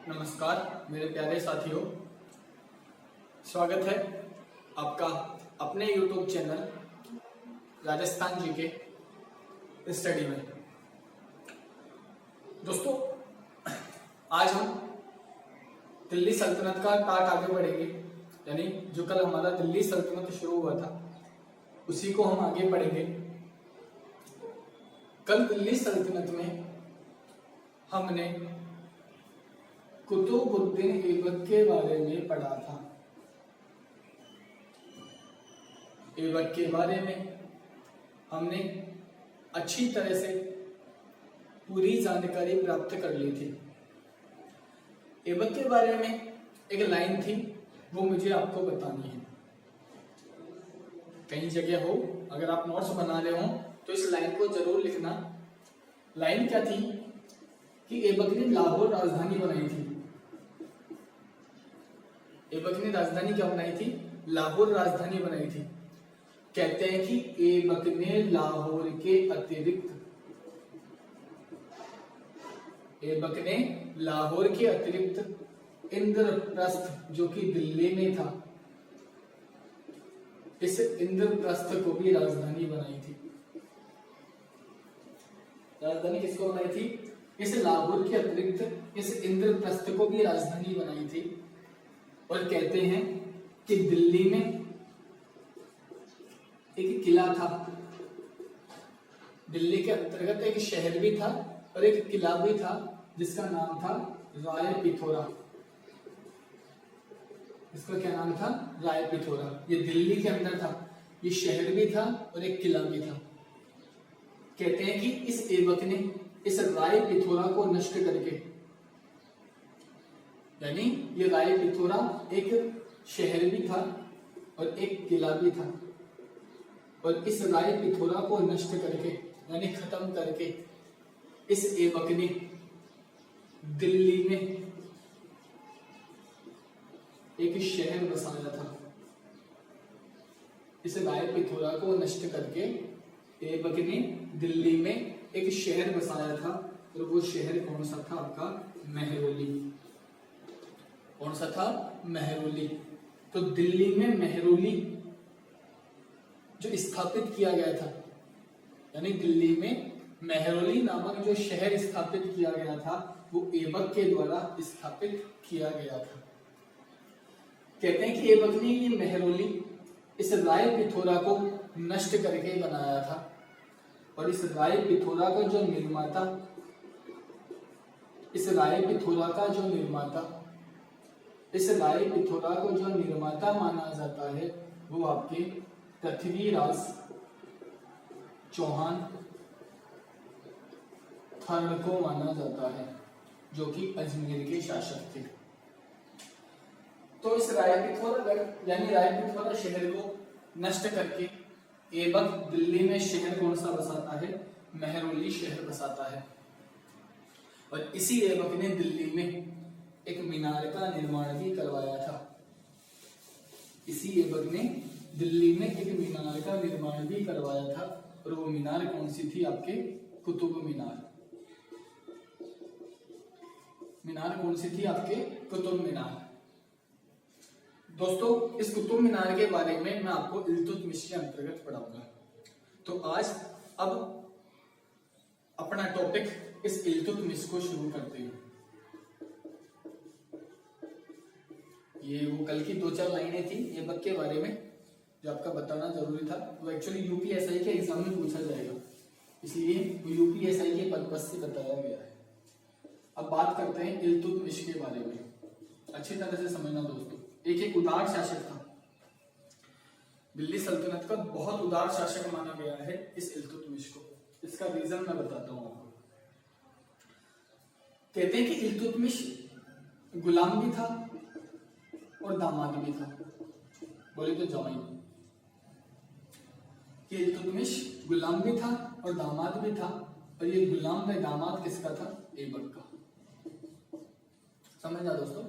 नमस्कार मेरे प्यारे साथियों, स्वागत है आपका अपने YouTube channel Rajasthan GK study में। दोस्तों, आज हम दिल्ली सल्तनत का पार्ट आगे बढ़ेंगे। यानी जो कल हमारा दिल्ली सल्तनत शुरू हुआ था उसी को हम आगे पढ़ेंगे। कल दिल्ली सल्तनत में हमने कुतुबुद्दीन ऐबक के बारे में पढ़ा था। ऐबक के बारे में हमने अच्छी तरह से पूरी जानकारी प्राप्त कर ली थी। ऐबक के बारे में एक लाइन थी, वो मुझे आपको बतानी है। कहीं जगह हो, अगर आप नोट्स बना रहे हो तो इस लाइन को जरूर लिखना। लाइन क्या थी कि ऐबक ने लाहौर राजधानी बनाई थी। ऐबक ने राजधानी क्या बनाई थी? लाहौर राजधानी बनाई थी। कहते हैं कि ऐबक ने लाहौर के अतिरिक्त इंद्रप्रस्थ जो कि दिल्ली में था, इस इंद्रप्रस्थ को भी राजधानी बनाई थी। राजधानी किसको बनाई थी? इस लाहौर के अतिरिक्त इस इंद्रप्रस्थ को भी राजधानी बनाई थी। और कहते हैं कि दिल्ली में एक किला था, दिल्ली के अंतर्गत एक शहर भी था और एक किला भी था जिसका नाम था राय पिथौरा। इसका क्या नाम था? राय पिथौरा। ये दिल्ली के अंदर था, ये शहर भी था और एक किला भी था। कहते हैं कि इस ऐबक ने इस राय पिथौरा को नष्ट करके, यानी ये राय पिथौरा एक शहर भी था और एक किला भी था, और इस राय पिथौरा को नष्ट करके यानी खत्म करके इस ऐबक ने दिल्ली में एक शहर बसाया था। इस राय पिथौरा को नष्ट करके ऐबक ने दिल्ली में एक शहर बसाया था, और वो शहर कौन सा था? आपका महरौली। कौन सा था? महरौली। तो दिल्ली में महरौली जो स्थापित किया गया था, यानी दिल्ली में महरौली नामक जो शहर स्थापित किया गया था, वो ऐबक के द्वारा स्थापित किया गया था। कहते हैं कि ऐबक ने ये महरौली इस राय पिथौरा को नष्ट करके बनाया था, और इस राय पिथौरा का जो निर्माता, इस राय पिथौरा को जो निर्माता माना जाता है वो आपके पृथ्वीराज चौहान थर्ड को माना जाता है, जो कि अजमेर के शासक थे। तो इस राय पिथौरा यानी राय पिथौरा शहर को नष्ट करके ऐबक दिल्ली में शहर कौन सा बसाता है? महरौली शहर बसाता है। और इसी ऐबक ने दिल्ली में एक मीनार का निर्माण भी करवाया था। इसी ऐबक ने दिल्ली में एक मीनार का निर्माण भी करवाया था, और वो मीनार कौन सी थी? आपके कुतुब मीनार। मीनार कौन सी थी? आपके कुतुब मीनार। दोस्तों, इस कुतुब मीनार के बारे में मैं आपको इल्तुतमिश के अंतर्गत पढ़ाऊंगा। तो आज अब अपना टॉपिक इस इल्तुतमिश को शुरू करते हैं। ये वो कल की 2-4 लाइनें थी ऐबक के बारे में जो आपका बताना जरूरी था। वो एक्चुअली यूपीएसआई के एग्जाम में पूछा जाएगा, इसलिए वो यूपीएसआई के पर्पज से बताया गया है। अब बात करते हैं इल्तुतमिश के बारे में। अच्छी तरह से समझना दोस्तों। एक उदार शासक था, दिल्ली सल्तनत का बहुत उदार शासक माना गया है इस इल्तुतमिश को। इसका रीजन मैं बताता हूं आपको। कहते हैं कि इल्तुतमिश गुलाम भी था और दामाद भी था। बोले तो जवाई। कि इल्तुतमिश गुलाम भी था और दामाद भी था, और ये गुलाम में दामाद किसका था? ऐबक का। समझना दोस्तों,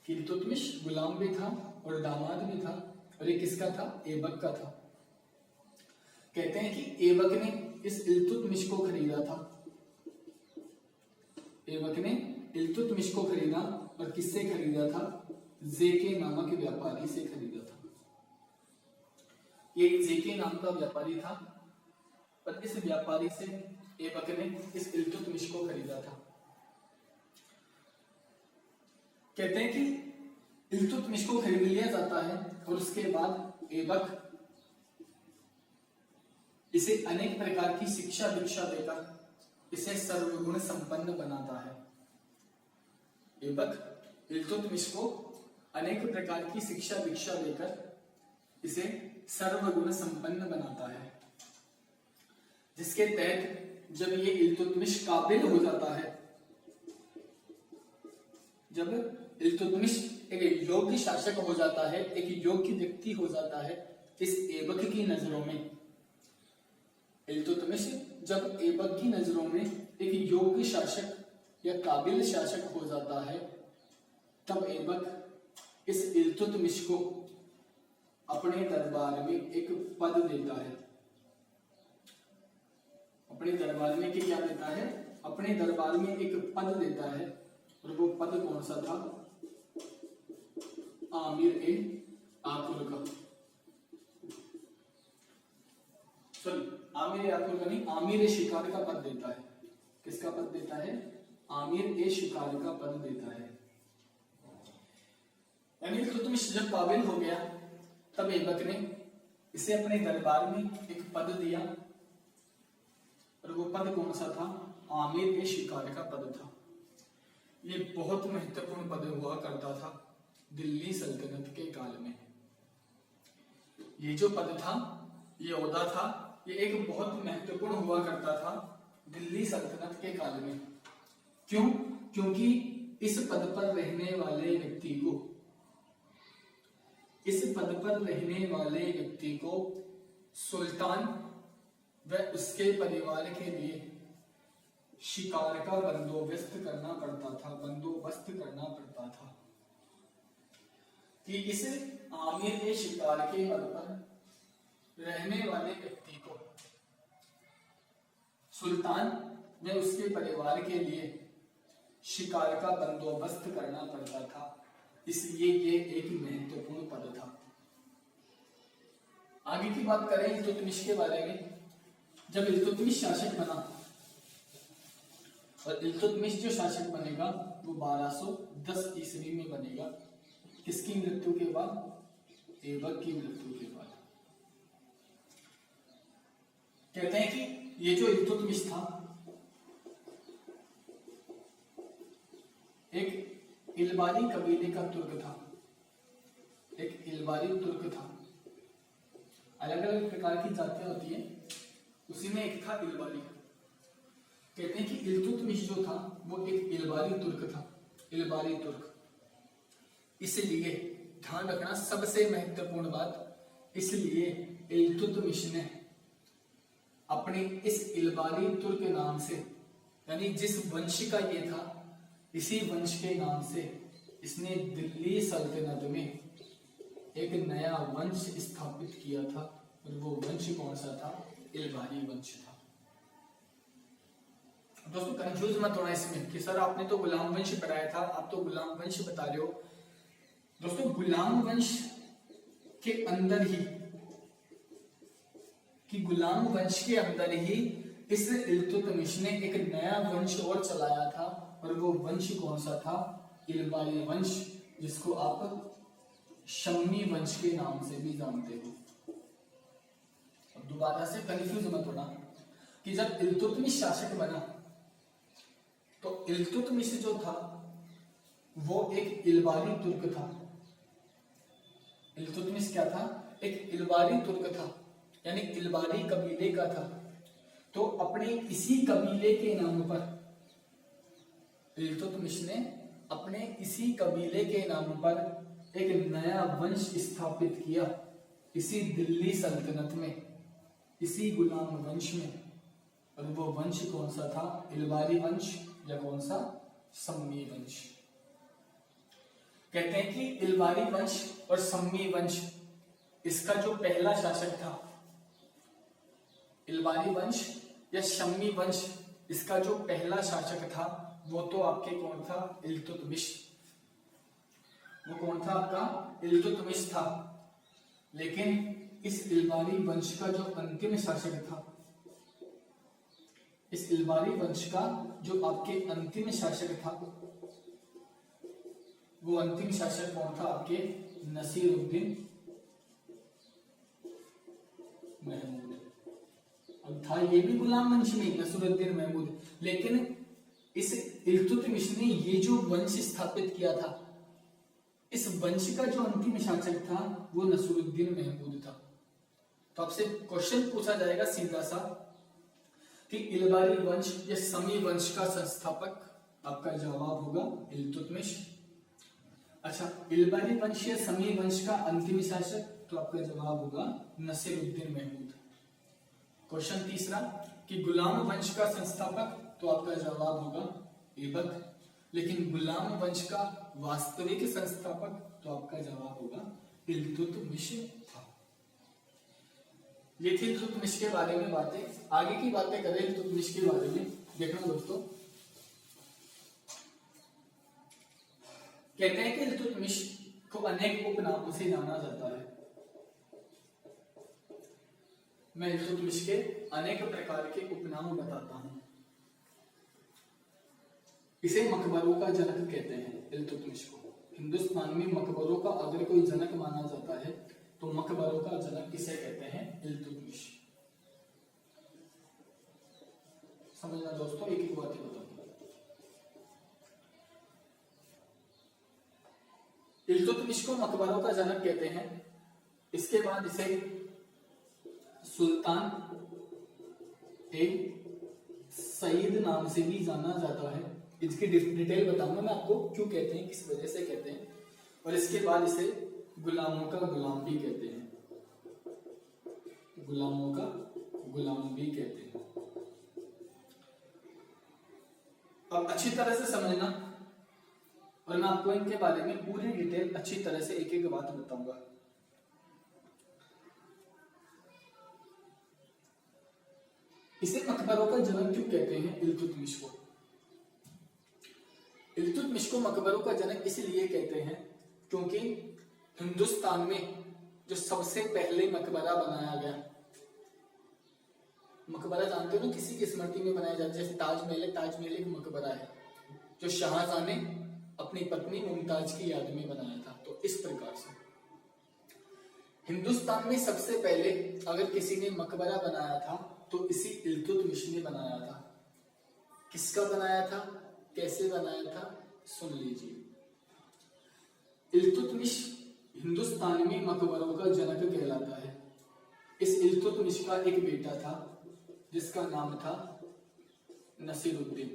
कि इल्तुतमिश गुलाम भी था और दामाद भी था, और ये किसका था? ऐबक का था। कहते हैं कि ऐबक ने इस इल्तुतमिश को खरीदा था। ऐबक ने इल्तुतमिश को खरीदा और किससे खरीदा था? जेके नामक व्यापारी से खरीदा था। ये जेके नाम का व्यापारी था और इस व्यापारी से ऐबक ने इस इल्तुतमिश को खरीदा था। कहते हैं कि इल्तुतमिश को खरीद लिया जाता है और उसके बाद ऐबक इसे अनेक प्रकार की शिक्षा दीक्षा देकर इसे सर्वगुण संपन्न बनाता है। ऐबक इल्तुतमिश को अनेक प्रकार की शिक्षा दीक्षा देकर इसे सर्वगुण संपन्न बनाता है, जिसके तहत जब ये इल्तुतमिश काबिल हो जाता है, जब इल्तुतमिश एक योग्य शासक हो जाता है, एक योग्य व्यक्ति हो जाता है इस ऐबक की नजरों में, इल्तुतमिश जब ऐबक की नजरों में एक योग्य शासक या काबिल शासक हो जाता है, तब ऐबक इस इल्तुतमिश को अपने दरबार में एक पद देता है। अपने दरबार में क्या देता है? अपने दरबार में एक पद देता है और वो पद कौन सा था? आमिर ए आकुर का। आमिर ए आकुर का नहीं, आमिर ए शिकार का पद देता है। किसका पद देता है? आमिर ए शिकार का पद देता है। यानी इल्तुतमिश जब काबिल हो गया तब ऐबक ने इसे अपने दरबार में एक पद दिया और वो पद कौन सा था? आमिर ए शिकार का पद था। ये बहुत महत्वपूर्ण पद हुआ करता था दिल्ली सल्तनत के काल में। ये जो पद था, ये ओहदा था, ये एक बहुत महत्वपूर्ण हुआ करता था दिल्ली सल्तनत के काल में। क्यों? क्योंकि इस पद पर रहने वाले व्यक्ति को, इस पद पर रहने वाले व्यक्ति को सुल्तान व उसके परिवार के लिए शिकार का बंदोबस्त करना पड़ता था कि इस आमिर ए शिकार के पद पर रहने वाले व्यक्ति को सुल्तान व उसके परिवार के लिए शिकार का बंदोबस्त करना पड़ता था। इसलिए ये एक महत्वपूर्ण पद था। आगे की बात करें इल्तुतमिश के बारे में। जब इल्तुतमिश शासक बना, और इल्तुतमिश जो शासक बनेगा वो 1210 ईस्वी में बनेगा। किसकी मृत्यु के बाद? ऐबक की मृत्यु के बाद। कहते हैं कि ये जो इल्तुतमिश था एक इल्बारी कबीले का तुर्क था, एक इल्बारी तुर्क था। अलग अलग प्रकार की जातियां होती हैं, उसी में एक था इल्बारी। कहते हैं कि इल्तुतमिश जो था वो एक इल्बारी तुर्क था, इल्बारी तुर्क। इसलिए ध्यान रखना, सबसे महत्वपूर्ण बात, इसलिए इल्तुतमिश ने अपने इस इल्बारी तुर्क नाम से, यानी जिस वंश का ये था, इसी वंश के नाम से इसने दिल्ली सल्तनत में एक नया वंश स्थापित किया था। और वो वंश कौन सा था? इल्बारी वंश था। दोस्तों कंफ्यूज मत होना इसमें कि सर आपने तो गुलाम वंश पढ़ाया था, आप तो गुलाम वंश बता रहे हो। दोस्तों गुलाम वंश के अंदर ही, कि गुलाम वंश के अंदर ही इस इल्तुतमिश ने एक नया वंश और चलाया था, और वो वंश कौन सा था? इल्बारी वंश, जिसको आप शम्मी वंश के नाम से भी जानते हो। अब दोबारा से कंफ्यूज मत होना कि जब इल्तुतमिश शासक बना तो इल्तुतमिश जो था वो एक इल्बारी तुर्क था। इल्तुतमिश क्या था? एक इल्बारी तुर्क था, यानी इल्बारी कबीले का था। तो अपने इसी कबीले के नाम पर इल्तुतमिश ने अपने इसी कबीले के नाम पर एक नया वंश स्थापित किया, इसी दिल्ली सल्तनत में, इसी गुलाम वंश में। और वो वंश कौन सा था? इल्बारी वंश, या कौन सा? सम्मी वंश। कहते हैं कि इल्बारी वंश और सम्मी वंश, इसका जो पहला शासक था, इल्बारी वंश या शम्मी वंश, इसका जो पहला शासक था वो तो आपके कौन था, इल्तुतमिश। वो कौन था आपका, इल्तुतमिश था। लेकिन इस इल्बारी वंश का जो अंतिम शासक था, इस इल्बारी वंश का जो आपके अंतिम शासक था, वो अंतिम शासक कौन था आपके, नसीरुद्दीन महमूद। अब था ये भी गुलाम वंश में, नसीरुद्दीन महमूद, लेकिन इस इल्तुतमिश ने ये जो वंश स्थापित किया था, इस वंश का जो अंतिम शासक था वो नसीरुद्दीन महमूद था। तो आपसे क्वेश्चन पूछा जाएगा सीधा सा कि इल्बारी वंश या समी वंश का संस्थापक, आपका जवाब होगा इल्तुतमिश। अच्छा, इल्बारी वंश या समी वंश का अंतिम शासक, तो आपका जवाब होगा नसीरुद्दीन महमूद। क्वेश्चन तीसरा कि गुलाम वंश का संस्थापक, तो आपका जवाब होगा ऐबक। लेकिन गुलाम वंश का वास्तविक संस्थापक, तो आपका जवाब होगा इल्तुतमिश था। ये थी इल्तुतमिश के बारे में बातें। आगे की बातें करें इल्तुतमिश के बारे में, देखना दोस्तों। कहते हैं कि इल्तुतमिश को अनेक उपनामों से जाना जाता है। मैं इल्तुतमिश के अनेक प्रकार के उपनाम बताता हूं। इसे मकबरों का जनक कहते हैं इल्तुतमिश को। हिंदुस्तान में मकबरों का अगर कोई जनक माना जाता है तो मकबरों का जनक किसे कहते हैं, इल्तुतमिश। समझना दोस्तों, एक एक बात बताता हूं। इल्तुतमिश को मकबरों का जनक कहते हैं। इसके बाद इसे सुल्तान ए सईद नाम से भी जाना जाता है। इसकी डिटेल बताऊंगा मैं आपको, क्यों कहते हैं, किस वजह से कहते हैं। और इसके बाद इसे गुलामों का गुलाम भी कहते हैं, गुलामों का गुलाम भी कहते हैं। अब अच्छी तरह से समझना, और मैं आपको इनके बारे में पूरी डिटेल अच्छी तरह से एक एक बात बताऊंगा। इसे मकबरों का जनक क्यों कहते हैं इल्तुतमिश को? इल्तुतमिश को मकबरों का जनक इसलिए कहते हैं क्योंकि हिंदुस्तान में जो सबसे पहले मकबरा बनाया गया, मकबरा जानते हो ना, किसी की स्मृति में बनाया जाता है, जैसे ताजमहल है, ताजमहल एक मकबरा है जो शाहजहां ने अपनी पत्नी मुमताज की याद में बनाया था। तो इस प्रकार से हिंदुस्तान में सबसे पहले अगर किसी ने मकबरा बनाया था तो इसी इल्तुतमिश ने बनाया था। किसका बनाया था, कैसे बनाया था, सुन लीजिए। इल्तुतमिश हिंदुस्तान में मकबरों का जनक कहलाता है। इस इल्तुतमिश का एक बेटा था जिसका नाम था नसीरुद्दीन।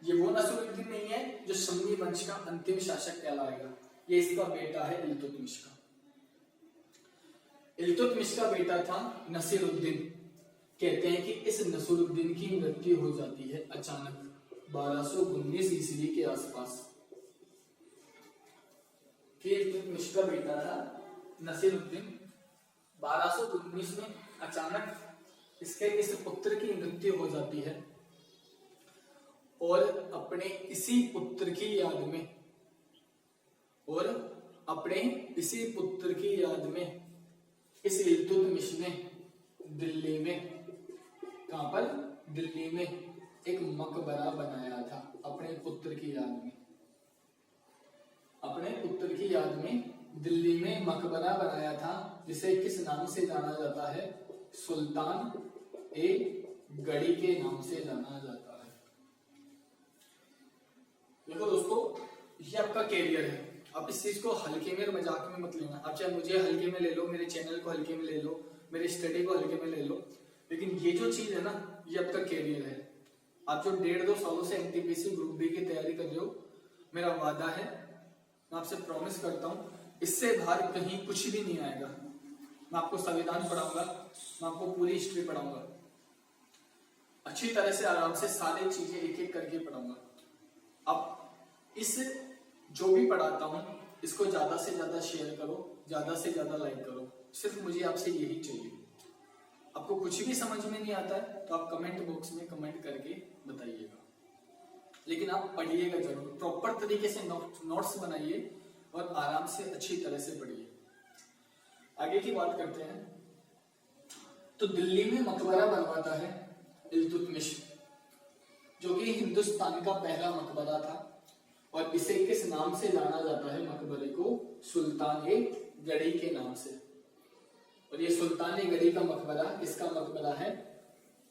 ये वो नसीरुद्दीन नहीं है जो समी वंश का अंतिम शासक कहलाएगा, ये इसका बेटा है इल्तुतमिश का। इल्तुतमिश का बेटा था नसीरुद्दीन। कहते हैं कि इस नसीरुद्दीन की मृत्यु हो जाती है अचानक 1219 ईस्वी के आसपास। इल्तुतमिश का बेटा था नसीरुद्दीन, 1219 में अचानक इसके इस पुत्र की मृत्यु हो जाती है। और अपने इसी पुत्र की याद में, और अपने इसी पुत्र की याद में इस इल्तुतमिश ने दिल्ली में, कहां पर, दिल्ली में एक मकबरा बनाया था अपने पुत्र की याद में। अपने पुत्र की याद में दिल्ली में मकबरा बनाया था जिसे किस नाम से जाना जाता है, सुल्तान ए गढ़ी के नाम से जाना जाता है। देखो दोस्तों, ये आपका कैरियर है, आप इस चीज को हल्के में और मजाक में मत लेना। आप चाहे मुझे हल्के में ले लो, मेरे चैनल को हल्के में ले लो, मेरी स्टडी को हल्के में ले लो, लेकिन ये जो चीज है ना, ये आपका कैरियर है। आप जो 1.5-2 सालों से एनटीपीसी ग्रुप बी की तैयारी कर रहे हो, मेरा वादा है, मैं आपसे प्रॉमिस करता हूँ, इससे बाहर कहीं कुछ भी नहीं आएगा। मैं आपको संविधान पढ़ाऊंगा, मैं आपको पूरी हिस्ट्री पढ़ाऊंगा, अच्छी तरह से आराम से सारी चीजें एक एक करके पढ़ाऊंगा। आप इस जो भी पढ़ाता हूँ इसको ज्यादा से ज्यादा शेयर करो, ज्यादा से ज्यादा लाइक करो, सिर्फ मुझे आपसे यही चाहिए। आपको कुछ भी समझ में नहीं आता है तो आप कमेंट बॉक्स में कमेंट करके बताइएगा। लेकिन आप पढ़िएगा जरूर, प्रॉपर तरीके से नोट्स बनाइए और आराम से अच्छी तरह से पढ़िए। आगे की बात करते हैं। तो दिल्ली में मकबरा बनवाता है इल्तुतमिश, जो कि हिंदुस्तान का पहला मकबरा था, और इसे किस नाम से जाना जाता है मकबरे को? सुल्तान ए गढ़ी के नाम से। और ये सुल्तान ए गढ़ी का मकबरा किसका मकबरा है?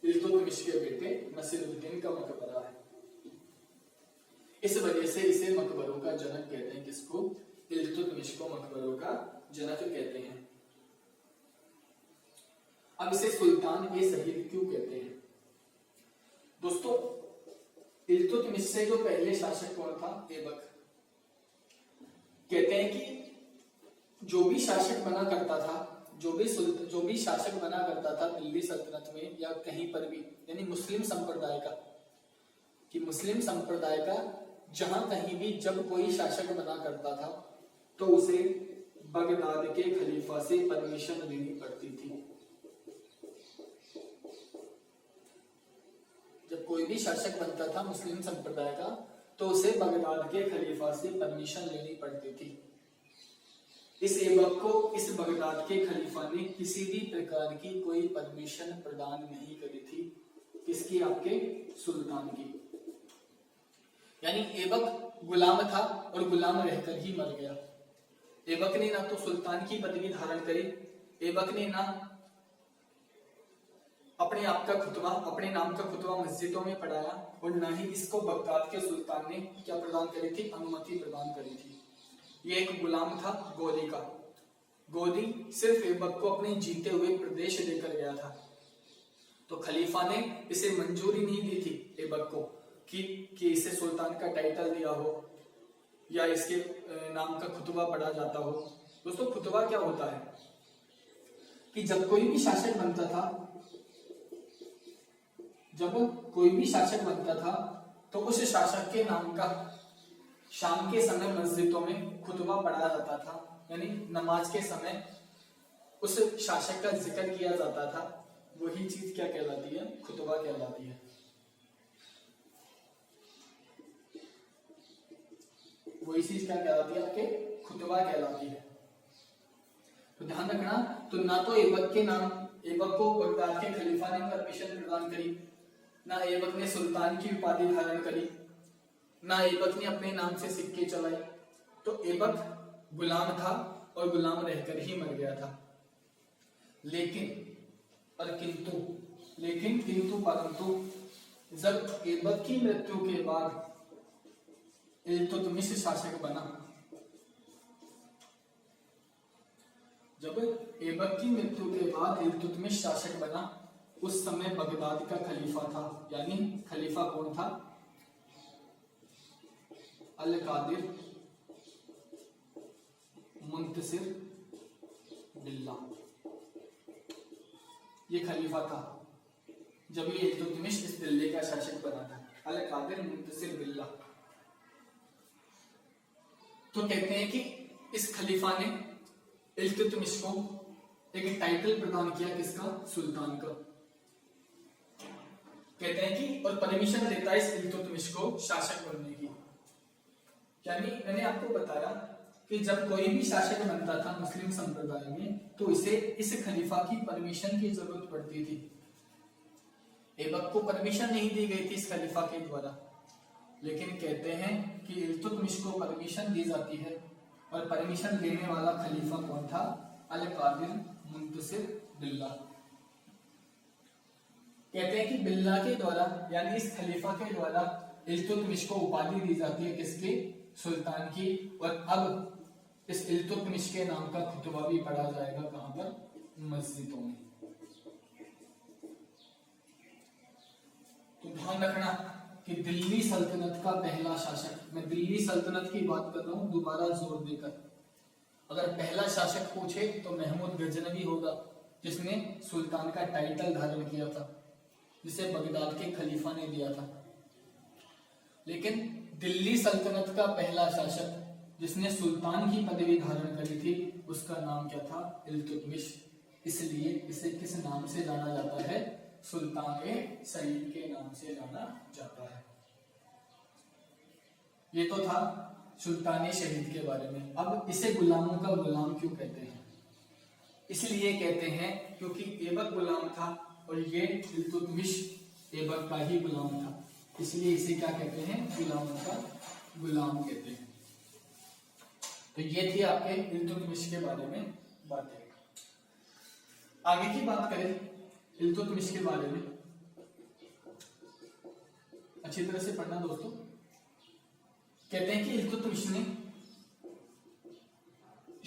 इल्तुतमिश के बेटे नसीरुद्दीन का मकबरा है। इस वजह से इसे मकबरों का जनक कहते हैं। किसको? इल्तुतमिश को मकबरों का जनक कहते हैं। अब इसे सुल्तान ए शहीद क्यों कहते हैं? दोस्तों, इल्तुतमिश से जो पहले शासक कौन था? ऐबक। कहते हैं कि जो भी शासक बना करता था, जो भी शासक बना करता था दिल्ली सल्तनत में या कहीं पर भी, यानी मुस्लिम संप्रदाय का, कि मुस्लिम संप्रदाय का जहां कहीं भी जब कोई शासक बना करता था तो उसे बगदाद के खलीफा से परमिशन लेनी पड़ती थी। जब कोई भी शासक बनता था मुस्लिम संप्रदाय का तो उसे बगदाद के खलीफा से परमिशन लेनी पड़ती थी। इस ऐबक को इस बगदाद के खलीफा ने किसी भी प्रकार की कोई परमिशन प्रदान नहीं करी थी। किसकी? आपके सुल्तान की। यानी ऐबक गुलाम था और गुलाम रहकर ही मर गया। ऐबक ने ना तो सुल्तान की पदवी धारण करी, ऐबक ने ना अपने आप का खुतबा, अपने नाम का खुतबा मस्जिदों में पढ़ाया, और ना ही इसको बगदाद के सुल्तान ने क्या प्रदान करी थी? अनुमति प्रदान करी थी। ये एक गुलाम था गोदी का। गोदी सिर्फ ऐबक को अपने जीते हुए प्रदेश देकर गया था, तो खलीफा ने इसे मंजूरी नहीं दी थी ऐबक को कि इसे सुल्तान का टाइटल दिया हो या इसके नाम का खुतबा पढ़ा जाता हो। दोस्तों, खुतबा क्या होता है कि जब कोई भी शासक बनता था तो उस शासक के नाम का शाम के समय मस्जिदों में खुतबा पढ़ा जाता था, यानी नमाज के समय उस शासक का जिक्र किया जाता था। वही चीज क्या कहलाती है? खुतबा कहलाती है। वही चीज क्या कहलाती है? आपके खुतबा कहलाती है। तो ध्यान रखना, तो ना तो ऐबक को बगदाद के खलीफा ने परमिशन प्रदान करी, ना ऐबक ने सुल्तान की उपाधि धारण करी, ना ऐबक ने अपने नाम से सिक्के चलाए। तो ऐबक गुलाम था और गुलाम रहकर ही मर गया था। लेकिन किंतु परंतु जब ऐबक की मृत्यु के बाद इल्तुतमिश शासक बना, जब ऐबक की मृत्यु के बाद इल्तुतमिश शासक बना, उस समय बगदाद का खलीफा था। यानी खलीफा कौन था? अल कादिर मुंतसिर बिल्ला। ये खलीफा था जब ये इल्तुतमिश इस दिल्ली का शासक बना था, अल कादिर मुंतसिर बिल्ला। तो कहते हैं कि इस खलीफा ने इल्तुतमिश को एक टाइटल प्रदान किया। किसका? सुल्तान का। कहते हैं कि और परमिशन देता है इस इल्तुतमिश को शासक बनने की। यानी मैंने आपको बताया कि जब कोई भी शासक बनता था मुस्लिम संप्रदाय में तो इसे इस खलीफा की परमिशन की जरूरत पड़ती थी। ऐबक को परमिशन नहीं दी गई थी इस खलीफा के द्वारा, लेकिन कहते हैं कि इल्तुतमिश को परमिशन दी जाती है, और परमिशन देने वाला खलीफा कौन था? अल कादिर मुंतसिर बिल्ला। कहते हैं कि बिल्ला के द्वारा, यानी इस खलीफा के द्वारा इल्तुतमिश को उपाधि दी जाती है। किसकी? सुल्तान की। और अब इस इल्तुतमिश के नाम का खुतबा भी पढ़ा जाएगा। कहां पर? मस्जिदों में। तो ध्यान रखना कि दिल्ली सल्तनत का पहला शासक, मैं दिल्ली सल्तनत की बात कर रहा हूं दोबारा जोर देकर, अगर पहला शासक पूछे तो महमूद गजनवी होगा, जिसने सुल्तान का टाइटल धारण किया था, जिसे बगदाद के खलीफा ने दिया था। लेकिन दिल्ली सल्तनत का पहला शासक जिसने सुल्तान की पदवी धारण करी थी, उसका नाम क्या था? इल्तुतमिश। इसलिए इसे किस नाम से जाना जाता है? सुल्तान ए सईद के नाम से जाना जाता है। ये तो था सुल्तानी शहीद के बारे में। अब इसे गुलामों का गुलाम क्यों कहते हैं? इसलिए कहते हैं क्योंकि ऐबक गुलाम था और ये इल्तुतमिश ऐबक का ही गुलाम था, इसलिए इसे क्या कहते हैं? गुलामों का गुलाम कहते हैं। तो ये थी आपके इल्तुतमिश के बारे में बातें। आगे की बात करें इल्तुतमिश के बारे में, अच्छी तरह से पढ़ना दोस्तों। कहते हैं कि इल्तुतमिश ने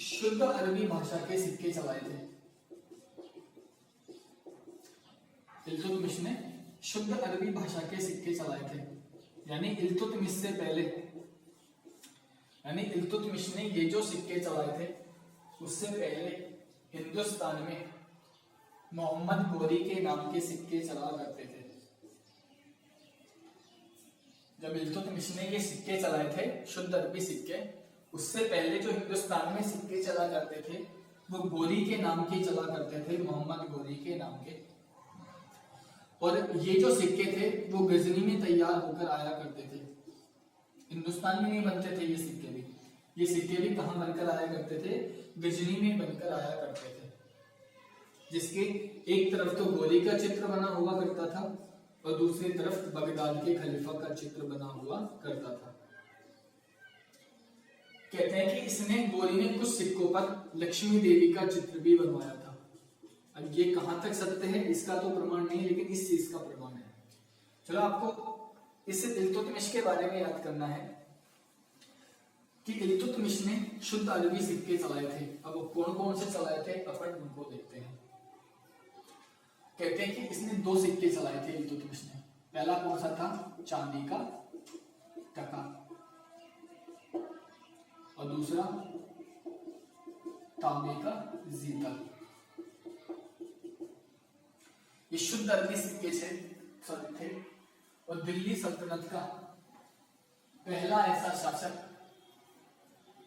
शुद्ध अरबी भाषा के सिक्के चलाए थे। इल्तुतमिश ने शुद्ध अरबी भाषा के सिक्के चलाए थे, यानी इल्तुतमिश से पहले, यानी इल्तुतमिश ने ये जो सिक्के चलाए थे उससे पहले हिंदुस्तान में मोहम्मद गोरी के नाम के सिक्के चला करते थे। जब इल्तुतमिश ने ये सिक्के चलाए थे शुद्ध अरबी सिक्के, उससे पहले जो हिंदुस्तान में सिक्के चला करते थे वो गोरी के नाम के चला करते थे, मोहम्मद गोरी के नाम के। और ये जो सिक्के थे वो गजनी में तैयार होकर आया करते थे, हिंदुस्तान में नहीं बनते थे ये सिक्के भी। ये सिक्के भी कहाँ बनकर आया करते थे? गजनी में बनकर आया करते थे, जिसके एक तरफ तो गोरी का चित्र बना हुआ करता था और दूसरी तरफ बगदाद के खलीफा का चित्र बना हुआ करता था। कहते हैं कि इसने गोरी ने कुछ सिक्कों पर लक्ष्मी देवी का चित्र भी बनवाया था। अब ये कहां तक सत्य है इसका तो प्रमाण नहीं, लेकिन इस चीज का प्रमाण है। चलो आपको इस इल्तुतमिश के बारे में याद करना है कि इल्तुतमिश ने शुद्ध अरबी सिक्के चलाए थे। अब वो कौन कौन से चलाए थे अपन उनको देखते हैं। कहते हैं कि इसने 2 सिक्के चलाए थे इल्तुतमिश ने। पहला कौन सा था? चांदी का टका, और दूसरा तांबे का जीतल। ये शुद्ध अरबी सिक्के थे और दिल्ली सल्तनत का पहला ऐसा शासक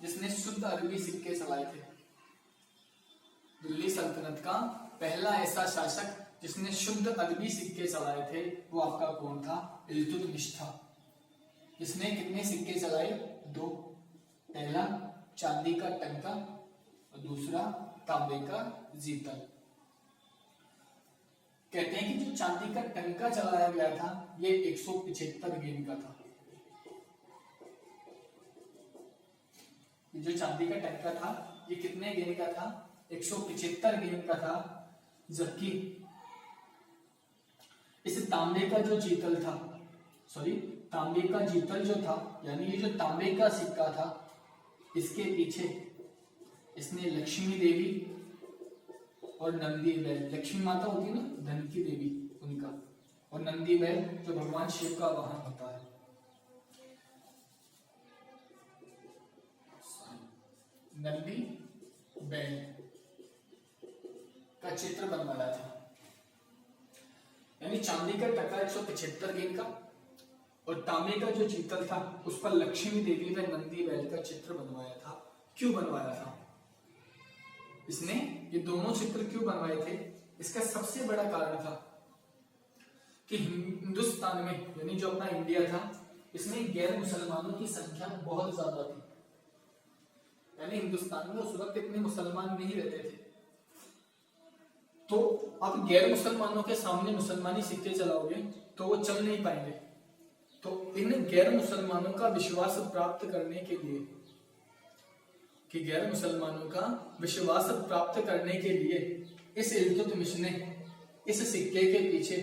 जिसने शुद्ध अरबी सिक्के चलाए थे। दिल्ली सल्तनत का पहला ऐसा शासक जिसने शुद्ध अरबी सिक्के चलाए थे वो आपका कौन था? इल्तुतमिश था। इसने कितने सिक्के चलाए? 2। पहला चांदी का टंका और दूसरा तांबे का जीतल। कहते हैं कि जो चांदी का टंका चलाया गया था ये 175 गेंद का था। ये जो चांदी का टंका था ये कितने गेंद का था? 175 गेंद का था। जबकि इस तांबे का जो जीतल था, तांबे का जीतल जो था, यानी ये जो तांबे का सिक्का था इसके पीछे इसने लक्ष्मी देवी और नंदी बैल, लक्ष्मी माता होती है ना धन की देवी, उनका, और नंदी बैल जो भगवान शिव का वाहन होता है, नंदी बैल का चित्र बनवाया था। यानी चांदी का टका 175 गेंद का और तांबे का जो जीतल था उस पर लक्ष्मी देवी व नंदी बैल का चित्र बनवाया था। क्यों बनवाया था इसने? ये दोनों चित्र क्यों बनवाए थे? इसका सबसे बड़ा कारण था कि हिंदुस्तान में, यानी जो अपना इंडिया था, इसमें गैर मुसलमानों की संख्या बहुत ज्यादा थी। यानी हिंदुस्तान में उस वक्त इतने मुसलमान नहीं रहते थे, तो आप गैर मुसलमानों के सामने मुसलमानी सिक्के चलाओगे तो वो चल नहीं पाएंगे। तो इन गैर मुसलमानों का विश्वास प्राप्त करने के लिए, कि गैर मुसलमानों का विश्वास प्राप्त करने के लिए इस इल्तुतमिश ने इस सिक्के के पीछे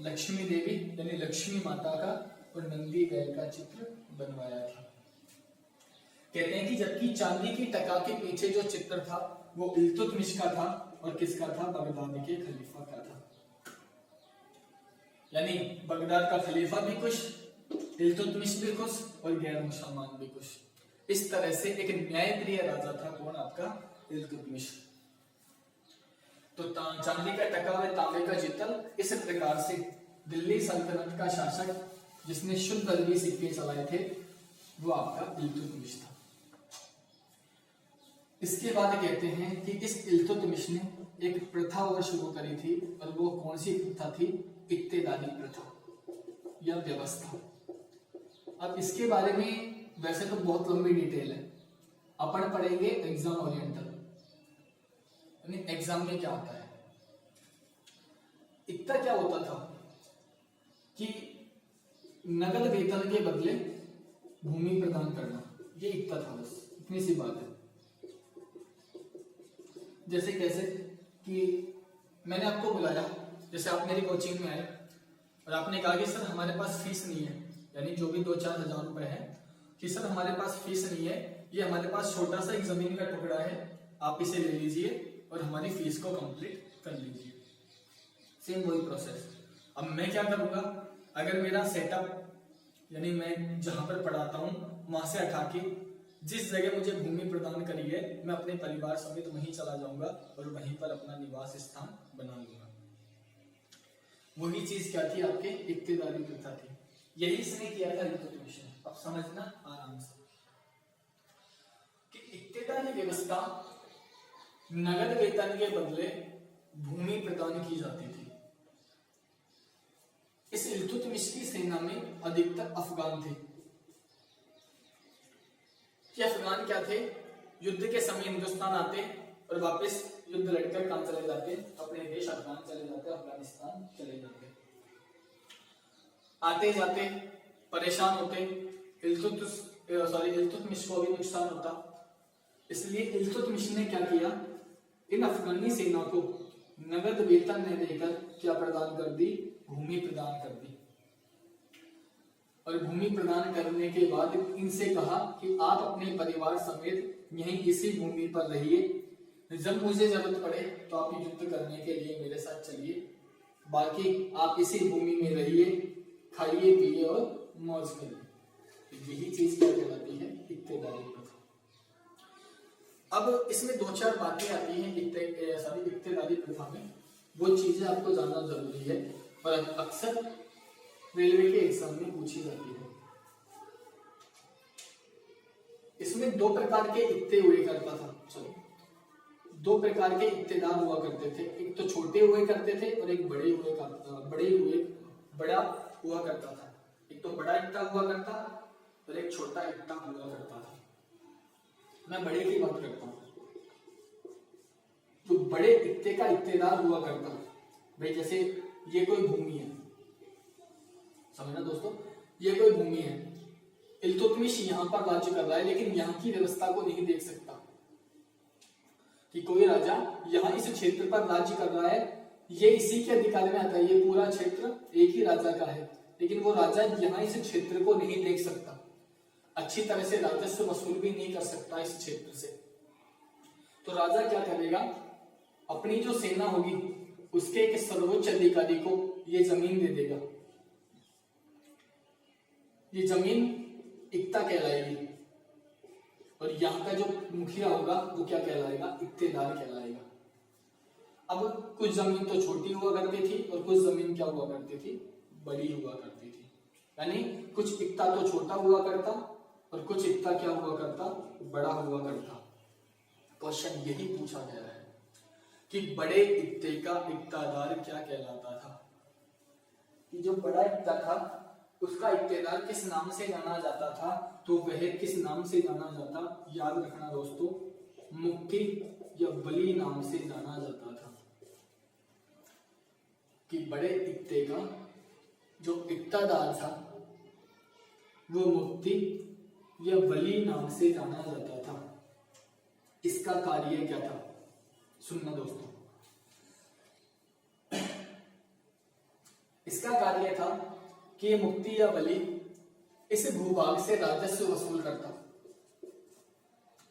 लक्ष्मी देवी यानी लक्ष्मी माता का और नंदी बैल का चित्र बनवाया था। कहते हैं कि जबकि चांदी की टका के पीछे जो चित्र था वो इल्तुतमिश का था और किसका था? बगदाद के खलीफा का था। यानी बगदाद का खलीफा भी खुश, इल्तुतमिश भी खुश और गैर मुसलमान भी खुश। इस तरह से एक न्यायप्रिय राजा था कौन? आपका इल्तुतमिश। तो चांदी का टका व तांबे का जीतल, इस प्रकार से दिल्ली सल्तनत का शासक जिसने शुद्ध अरबी सिक्के चलाए थे वो आपका इल्तुतमिश था। इसके बाद कहते हैं कि इस इल्तुतमिश ने एक प्रथा और शुरू करी थी, और वो कौन सी प्रथा थी? इक्तेदारी प्रथा या व्यवस्था। अब इसके बारे में वैसे तो बहुत लंबी डिटेल है, अपन पढ़ेंगे एग्जाम ओरिएंटल, यानी एग्जाम में क्या आता है। इतना क्या होता था कि नगद वेतन के बदले भूमि प्रदान करना, ये इतना था, बस इतनी सी बात है। जैसे कैसे कि मैंने आपको बुलाया, जैसे आप मेरी कोचिंग में आए और आपने कहा कि सर हमारे पास फीस नहीं है, यानी जो भी 2-4 हजार रुपए है, कि सर हमारे पास फीस नहीं है, ये हमारे पास छोटा सा एक जमीन का टुकड़ा है, आप इसे ले लीजिए और हमारी फीस को कंप्लीट कर लीजिए। सेम वही प्रोसेस। अब मैं क्या करूंगा, अगर मेरा सेटअप यानी मैं जहां पर पढ़ाता हूं वहां से हटा के जिस जगह मुझे भूमि प्रदान करी है, मैं अपने परिवार समेत वहीं चला जाऊंगा और वहीं पर अपना निवास स्थान बना लूंगा। वही चीज क्या थी, आपके इक्तेदारी प्रथा थी। यही इसने किया था इल्तुतमिश ने। अब समझना आराम से कि इक्तेदारी व्यवस्था नगद वेतन के बदले भूमि प्रदान की जाती थी। इस इल्तुतमिश की सेना में अधिकतर अफगान थे। कि अफगान क्या थे, युद्ध के समय हिंदुस्तान आते और वापस युद्ध लड़कर कहां चले जाते, अपने देश अफगान चले जाते, अफगानिस्तान चले जाते। आते जाते परेशान होते, इल्तुतमिश को भी नुकसान होता। इसलिए इल्तुतमिश ने क्या किया, इन अफगानी सेना को नगद वेतन ने देकर क्या प्रदान कर दी, भूमि प्रदान कर दी। और भूमि प्रदान करने के बाद इनसे कहा कि आप अपने परिवार समेत यहीं इसी भूमि पर रहिए, जब मुझे जरूरत पड़े तो आप युद्ध करने के लिए मेरे साथ चलिए, बाकी आप इसी भूमि में रहिए, खाइए पिए और मौज करिए। यही चीज क्या कहलाती है, इक्तेदारी प्रथा। अब इसमें 2-4 बातें आती हैं इक्तेदारी प्रथा में, वो चीजें आपको जानना जरूरी है और अक्सर रेलवे के एग्जाम में पूछी जाती है। इसमें 2 प्रकार के इक्ते हुए करता था, चलो 2 प्रकार के इक्तेदार हुआ करते थे। एक तो छोटे हुए करते थे और एक बड़ा हुआ करता था। एक तो बड़ा इक्ता हुआ करता और एक छोटा इक्ता हुआ करता था। मैं बड़े की बात करता हूं। जो बड़े इक्ते का इक्तेदार हुआ करता, भाई जैसे ये कोई भूमि है, समझना दोस्तों, ये कोई भूमि है, इल्तुतमिश यहां पर राज्य कर रहा है, लेकिन यहां की व्यवस्था को नहीं देख सकता कि कोई राजा यहां इस क्षेत्र पर राज्य कर रहा है, ये इसी के अधिकार में आता है, ये पूरा क्षेत्र एक ही राजा का है, लेकिन वो राजा यहां इस क्षेत्र को नहीं देख सकता, अच्छी तरह से राजस्व वसूल भी नहीं कर सकता इस क्षेत्र से। तो राजा क्या करेगा, अपनी जो सेना होगी उसके एक सर्वोच्च अधिकारी को ये जमीन दे देगा। ये जमीन इक्ता कहलाएगी और यहाँ का जो मुखिया होगा वो क्या कहलाएगा, इक्तेदार कहलाएगा। अब कुछ जमीन तो छोटी हुआ करती थी और कुछ जमीन क्या हुआ करती थी, बड़ी हुआ करती थी। यानी कुछ इक्ता तो छोटा हुआ करता और कुछ इक्ता क्या हुआ करता, बड़ा हुआ करता। क्वेश्चन यही पूछा गया है कि बड़े इक्ते का इक्तादार क्या कहलाता था। कि जो बड़ा इक्ता था उसका इक्तेदार किस नाम से जाना जाता था, तो वह किस नाम से जाना जाता, याद रखना दोस्तों, मुक्ति या बली नाम से जाना जाता था। कि बड़े इक्ते का जो इक्तादार था वो मुक्ति या बली नाम से जाना जाता था। इसका कार्य क्या था, सुनना दोस्तों, इसका कार्य था कि ये मुक्ति या बलि इस भूभाग से राजस्व वसूल करता।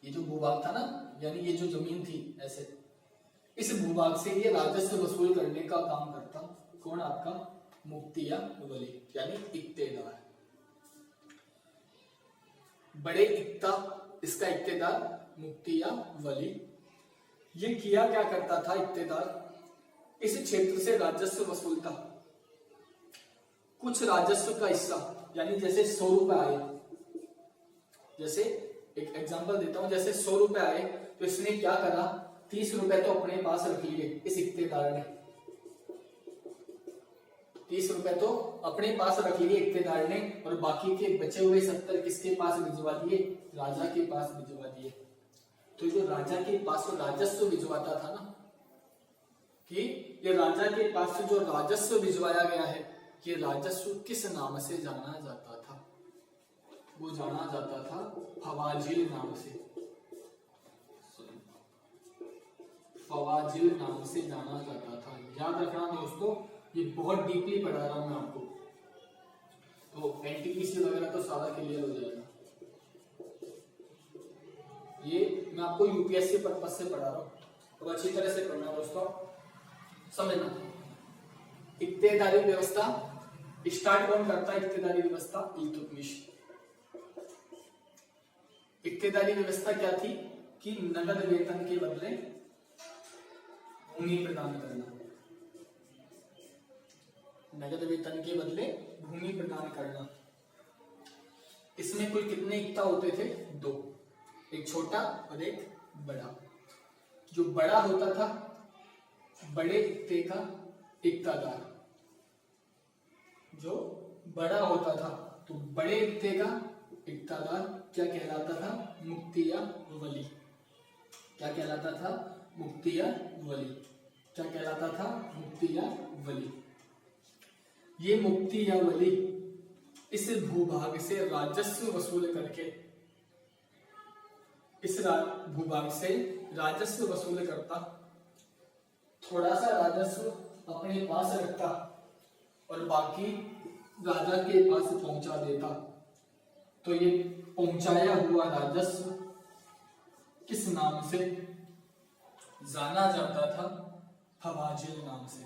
ये जो भूभाग था ना, यानी ये जो जमीन थी ऐसे, इस भूभाग से ये राजस्व वसूल करने का काम करता। कौन, आपका मुक्ति या बलि, यानी इक्तेदार। बड़े इक्ता, इसका इक्तेदार मुक्ति या बलि। ये किया क्या करता था इक्तेदार, इस क्षेत्र से राजस्व वसूलता। कुछ राजस्व का हिस्सा, यानी जैसे 100 रुपए आए, जैसे एक एग्जांपल देता हूं, जैसे 100 रुपए आए तो इसने क्या करा, 30 रुपए तो अपने पास रख लिए इस इक्तेदार ने। 30 रुपए तो अपने पास रख लिए इक्तेदार ने, और बाकी के बचे हुए 70 किसके पास भिजवा दिए? राजा के पास भिजवा दिए। तो जो राजा के पास राजस्व भिजवाता था ना, कि ये राजा के पास जो राजस्व भिजवाया गया है, ये राजस्व किस नाम से जाना जाता था? वो जाना जाता था फवाजिल नाम से। फवाजिल नाम से जाना जाता था। याद रखना दोस्तों, ये बहुत डीपली पढ़ा रहा हूं मैं आपको, तो एनटीपीसी वगैरह तो सारा क्लियर हो जाएगा। ये मैं आपको यूपीएससी पर्पस से पढ़ा रहा हूं, तो अच्छी तरह से पढ़ना दोस्तों, समझना। इक्तेदारी व्यवस्था स्टार्ट कौन करता है? इक्तेदारी व्यवस्था इल्तुतमिश। इक्तेदारी व्यवस्था क्या थी? कि नगद वेतन के बदले भूमि प्रदान करना। नगद वेतन के बदले भूमि प्रदान करना। इसमें कुल कितने इक्ता होते थे? 2, एक छोटा और एक बड़ा। जो बड़ा होता था, बड़े इक्ते का इक्तादार, जो बड़ा होता था तो बड़े इक्ते का इक्तादार क्या कहलाता था? मुक्तिया वली। क्या कहलाता था? मुक्तिया वली। क्या कहलाता था? मुक्तिया वली। ये मुक्तिया वली इस भूभाग से राजस्व वसूल करके, इस भूभाग से राजस्व वसूल करता, थोड़ा सा राजस्व अपने पास रखता और बाकी राजा के पास पहुंचा देता। तो ये पहुंचाया हुआ राजस्व किस नाम से जाना जाता था? फवाजिल नाम से।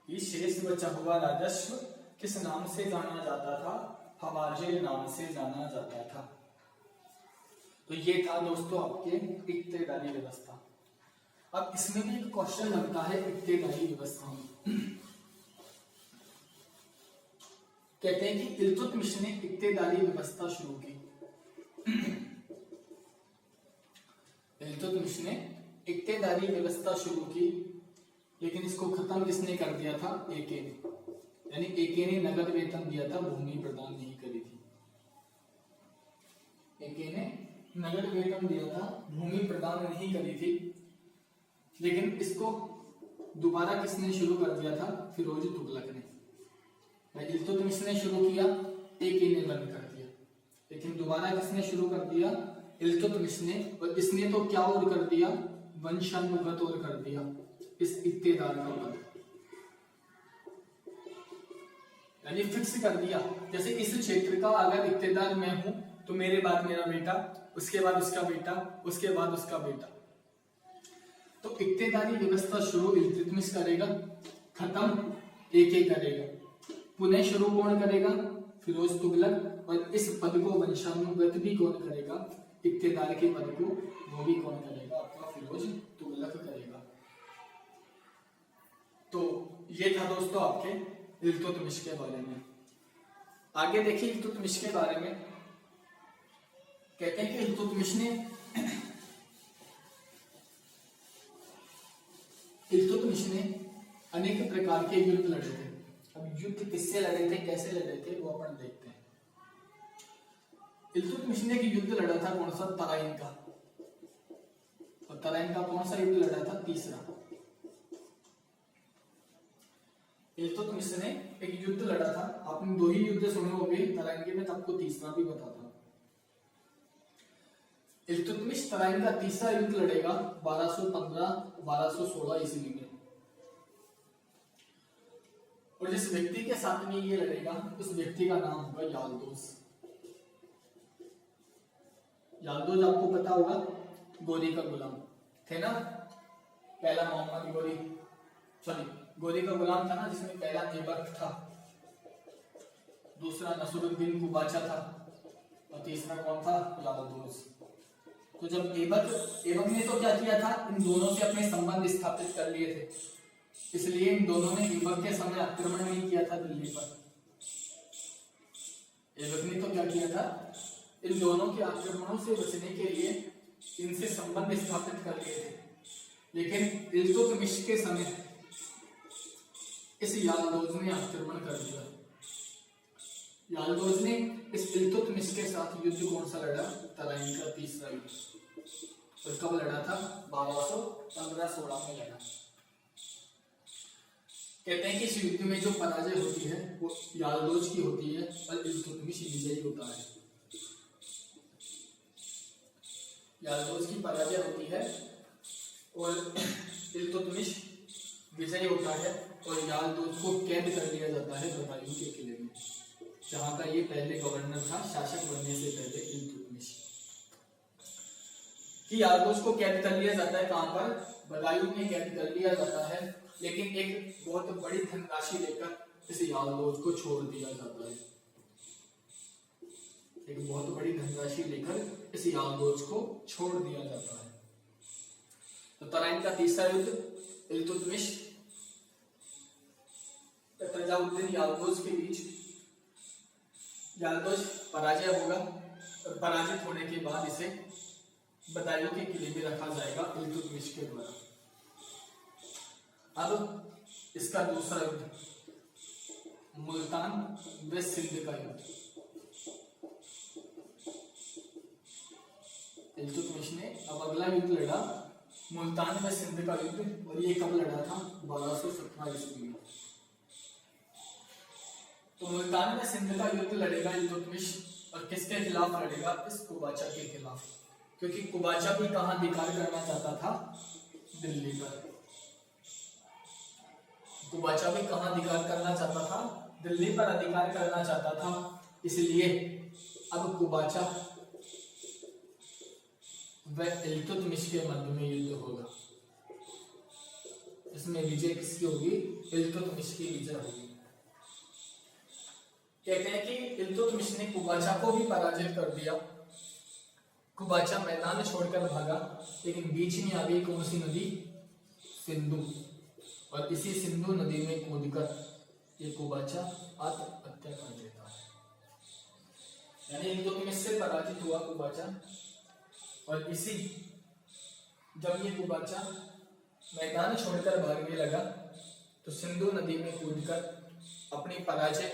ये शेष बचा हुआ राजस्व किस नाम से जाना जाता था? फवाजिल नाम से जाना जाता था। तो ये था दोस्तों आपके इक्तेदारी व्यवस्था। अब इसमें भी एक क्वेश्चन बनता है इक्तेदारी व्यवस्था में। कहते हैं कि इल्तुतमिश ने इक्तेदारी व्यवस्था शुरू की। इल्तुतमिश ने इक्तेदारी व्यवस्था शुरू की, लेकिन इसको खत्म किसने कर दिया था? एके ने। यानी एके ने नगद वेतन दिया था, भूमि प्रदान नहीं करी थी। एके ने नगद वेतन दिया था, भूमि प्रदान नहीं करी थी, लेकिन इसको दोबारा किसने शुरू कर दिया था? फिरोज तुगलक ने। इल्तुतमिश ने शुरू किया, एके ने बंद कर दिया, लेकिन दोबारा किसने शुरू कर दिया? इल्तुतमिश ने। और इसने तो क्या और कर दिया? वंशानुगत और कर दिया इस इक्तेदार का पद, यानी फिक्स कर दिया। जैसे इस क्षेत्र का अगर इक्तेदार मैं हूं तो मेरे बाद मेरा बेटा, उसके बाद उसका बेटा, उसके बाद उसका बेटा। तो इक्तेदारी व्यवस्था शुरू इल्तुतमिश करेगा, खत्म एके करेगा। पुनः शुरू कौन करेगा? फिरोज तुगलक। और इस पद को वंशानुगत भी कौन करेगा? इक्तेदार के पद को वो भी कौन करेगा? आपका फिरोज तुगलक करेगा। तो ये था दोस्तों आपके इल्तुतमिश के बारे में। आगे देखिए इल्तुतमिश के बारे में। कहते हैं कि इल्तुतमिश ने अनेक प्रकार के युद्ध लड़े थे। अब युद्ध किससे लड़े थे, कैसे लड़े थे, वो अपन देखते हैं। इल्तुतमिश ने युद्ध लड़ा था कौन सा? तराइन का। और तराइन का कौन सा युद्ध लड़ा था? तीसरा। इल्तुतमिश ने एक युद्ध लड़ा था, आपने 2 ही युद्ध सुने होंगे तराइन के, मैं आपको तीसरा भी बताता हूं। इल्तुतमिश तराइन का तीसरा युद्ध लड़ेगा 1215-1216 ईस्वी में। और जिस व्यक्ति के साथ में ये लड़ेगा उस व्यक्ति का नाम होगा याल्दोज। याल्दोज आपको पता होगा, गोरी का गुलाम थे ना, पहला मोहम्मद गोरी का गुलाम था ना, जिसमें पहला ऐबक था, दूसरा नसरुद्दीन कुबाचा था और तीसरा कौन था? याल्दोज। तो जब ऐबक ने तो क्या किया था? इन दोनों से अपने संबंध स्थापित कर लिए थे, इसलिए इन दोनों ने ऐबक के समय आक्रमण नहीं किया था दिल्ली पर। ऐबक ने तो क्या किया था? इन दोनों के आक्रमणों से बचने के लिए इनसे संबंध स्थापित कर लिए थे। लेकिन इल्तुतमिश के समय इस याल्दोज ने आक्रमण कर दिया। याल्दोज ने इस इल्तुतमिश के साथ युद्ध कौन सा लड़ा? तराइन का तीसरा युद्ध। और कब लड़ा था? 1215-16 में लड़ा। कहते हैं कि इस युद्ध में जो पराजय होती है वो याल्दोज की होती है और इल्तुतमिश विजयी होता है। याल्दोज की पराजय होती है और इल्तुतमिश विजयी होता है और याल्दोज को कैद कर लिया जाता है बदायूं के किले में, जहां का ये पहले गवर्नर था शासक बनने से पहले इल्तुतमिश। कि याल्दोज को कैद कर लिया जाता है कहां पर? बदायूं में कैद कर लिया जाता है, लेकिन एक बहुत बड़ी धनराशि लेकर इस याल्दोज को छोड़ दिया जाता है। एक बहुत बड़ी धनराशि लेकर इस याल्दोज को छोड़ दिया जाता है। तो तराइन का तीसरा युद्ध इल्तुतमिश तजाउद्दीन याल्दोज के बीच। याल्दोज पराजय होगा और पराजित होने के बाद इसे बदायूं के किले में रखा जाएगा इल्तुतमिश के द्वारा। अब इसका दूसरा युद्ध मुल्तान व सिंध का युद्ध। इल्तुतमिश ने अब अगला युद्ध लड़ा मुल्तान व सिंध का युद्ध, और ये कब लड़ा था? 1217 ईस्वी में। तो मुल्तान व सिंध का युद्ध लड़ेगा इल्तुतमिश, और किसके खिलाफ लड़ेगा? इस कुबाचा के खिलाफ, क्योंकि कुबाचा भी कहां अधिकार करना चाहता था? दिल्ली पर। कुबाचा भी कहां अधिकार करना चाहता था? दिल्ली पर अधिकार करना चाहता था। इसलिए अब कुबाचा व इल्तुतमिश के मध्य में युद्ध होगा। इसमें विजय किसकी होगी? इल्तुतमिश की विजय होगी। कहते हैं कि इल्तुतमिश ने कुबाचा को भी पराजित कर दिया। कुबाचा मैदान छोड़कर भागा, लेकिन बीच में आ गई कौन सी नदी? सिंधु। और इसी सिंधु नदी में कूदकर ये कुबाचा आत्महत्या कर देता है। यानी इल्तुतमिश से पराजित हुआ कुबाचा, और इसी जब ये कुबाचा मैदान छोड़कर भागने लगा तो सिंधु नदी में कूदकर अपनी पराजय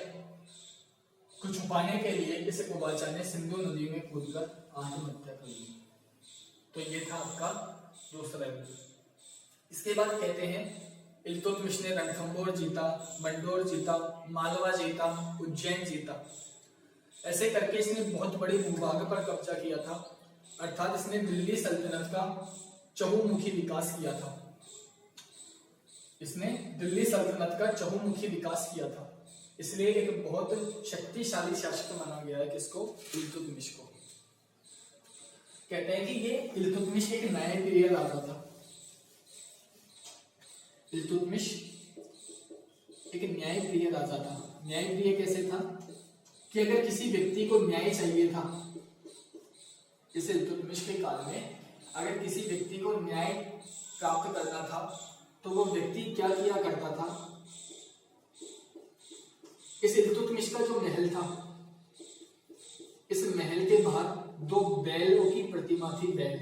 को छुपाने के लिए इस कुबाचा ने सिंधु नदी में कूदकर आत्महत्या कर ली। तो ये था आपका दूसरा युद्ध। इसके बाद कहते हैं इल्तुतमिश ने रणथंबोर जीता, मंडोर जीता, मालवा जीता, उज्जैन जीता। ऐसे करके इसने बहुत बड़े भूभाग पर कब्जा किया था, अर्थात इसने दिल्ली सल्तनत का चहुमुखी विकास किया था। इसने दिल्ली सल्तनत का चहुमुखी विकास किया था, इसलिए एक बहुत शक्तिशाली शासक माना गया है किसको? इल्तुतमिश को। कहते हैं कि ये इल्तुतमिश एक न्यायप्रिय राजा था। इल्तुतमिश एक न्यायप्रिय राजा था। न्यायप्रिय कैसे था? कि अगर किसी व्यक्ति को न्याय चाहिए था, जैसे इल्तुतमिश के काल में अगर किसी व्यक्ति को न्याय प्राप्त करना था तो वो व्यक्ति क्या किया करता था? इस इल्तुतमिश का जो महल था, इस महल के बाहर 2 बैलों की प्रतिमा थी। बैल,